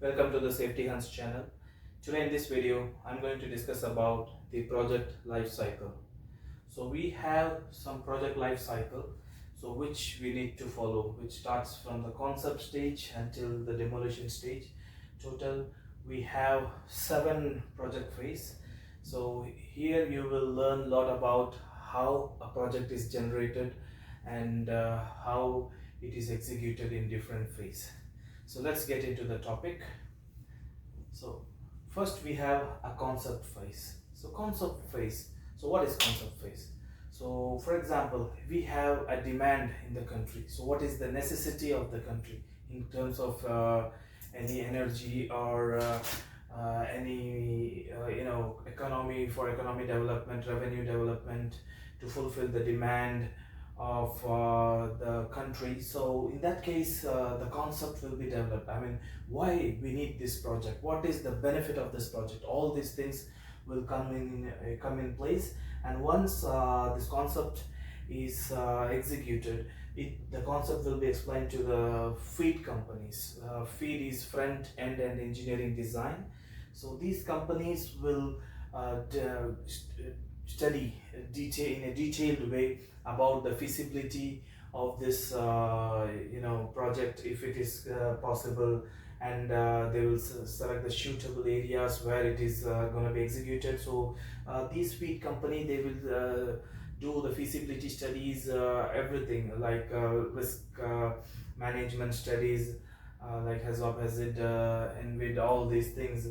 Welcome to the Safety Hunts channel. Today in this video, I'm going to discuss about the project life cycle. So we have some project life cycle, so which we need to follow, which starts from the concept stage until the demolition stage. Total, we have 7 project phase. So here you will learn a lot about how a project is generated and how it is executed in different phase. So let's get into the topic. So first we have a concept phase. So concept phase. So what is concept phase? So for example, we have a demand in the country. So what is the necessity of the country in terms of any energy or any economy, for economic development, revenue development, to fulfill the demand of the country. So in that case, the concept will be developed. I mean, why we need this project, what is the benefit of this project, all these things will come in place. And once this concept is executed, the concept will be explained to the feed companies. Feed is front end and engineering design. So these companies will study in a detailed way about the feasibility of this project, if it is possible, and they will select the suitable areas where it is going to be executed. So these feed company, they will do the feasibility studies, everything like risk management studies, like hazard and with all these things,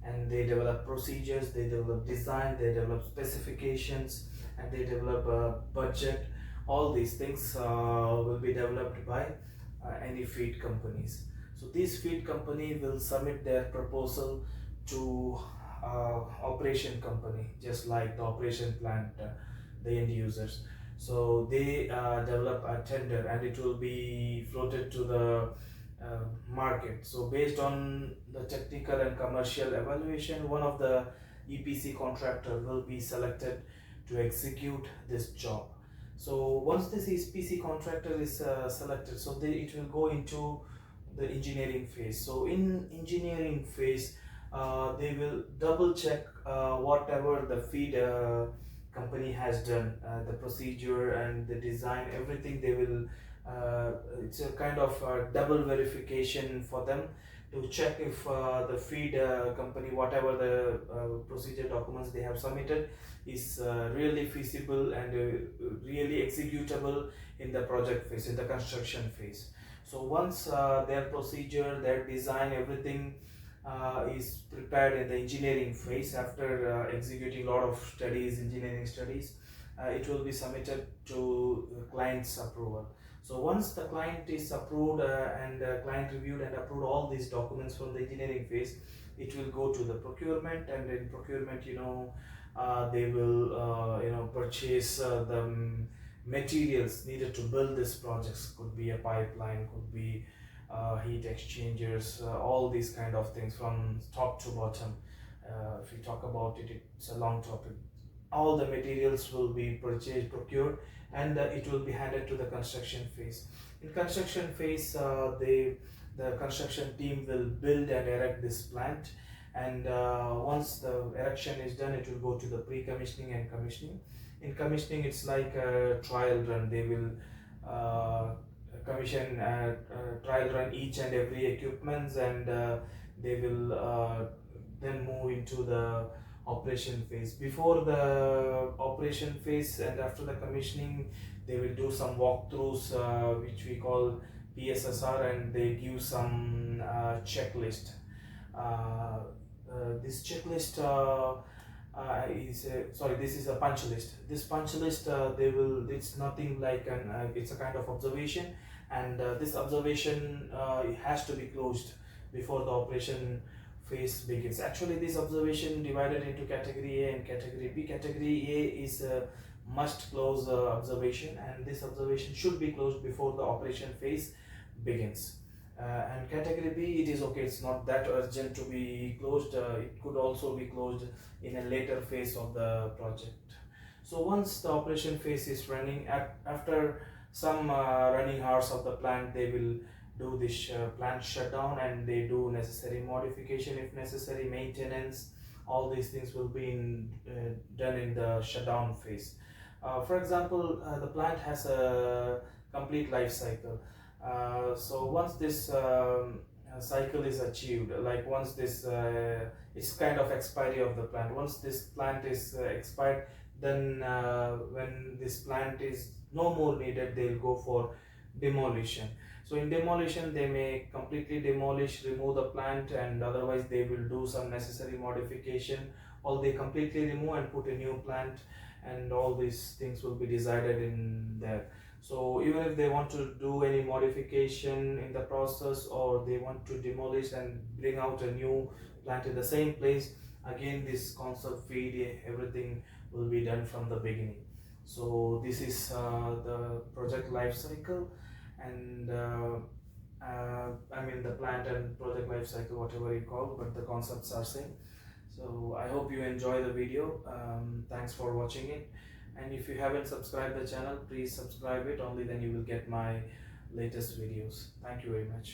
and they develop procedures, they develop design, they develop specifications, and they develop a budget. All these things will be developed by any feed companies. So this feed company will submit their proposal to operation company, just like the operation plant, the end users. So they develop a tender and it will be floated to the market. So based on the technical and commercial evaluation, one of the EPC contractor will be selected to execute this job. So once this EPC contractor is selected, so it will go into the engineering phase. So in engineering phase, they will double check whatever the feed company has done, the procedure and the design, everything. They will it's a kind of double verification for them to check if the feed company, whatever the procedure documents they have submitted, is really feasible and really executable in the project phase, in the construction phase. So once their procedure, their design, everything is prepared in the engineering phase, after executing a lot of studies, engineering studies, it will be submitted to client's approval. So once the client is approved and client reviewed and approved all these documents from the engineering phase, it will go to the procurement, and in procurement, they will purchase the materials needed to build this projects. Could be a pipeline, could be heat exchangers, all these kind of things from top to bottom. If we talk about it, it's a long topic. All the materials will be purchased, procured, and it will be handed to the construction phase. In construction phase, the construction team will build and erect this plant, and once the erection is done, it will go to the pre-commissioning and commissioning. In commissioning, it's like a trial run. They will commission trial run each and every equipments, and they will then move into the operation phase. Before the operation phase and after the commissioning, they will do some walkthroughs, which we call PSSR, and they give some checklist. This checklist this is a punch list. This punch list, it's nothing like it's a kind of observation, and this observation has to be closed before the operation phase begins. Actually, this observation divided into category A and category B. Category A is a must close observation, and this observation should be closed before the operation phase begins. And category B, it is okay, it's not that urgent to be closed. It could also be closed in a later phase of the project. So once the operation phase is running, after some running hours of the plant, they will do this plant shutdown, and they do necessary modification if necessary, maintenance. All these things will be done in the shutdown phase. For example, the plant has a complete life cycle. So once this cycle is achieved, like once this it's kind of expiry of the plant, once this plant is expired, then when this plant is no more needed, they'll go for demolition. So in demolition, they may completely demolish, remove the plant, and otherwise they will do some necessary modification, or they completely remove and put a new plant, and all these things will be decided in there. So even if they want to do any modification in the process, or they want to demolish and bring out a new plant in the same place, again this concept feed, everything will be done from the beginning. So this is the project life cycle, and I mean the plant and project life cycle, whatever you call, but the concepts are same. So I hope you enjoy the video. Thanks for watching it, and if you haven't subscribed the channel, please subscribe it, only then you will get my latest videos. Thank you very much.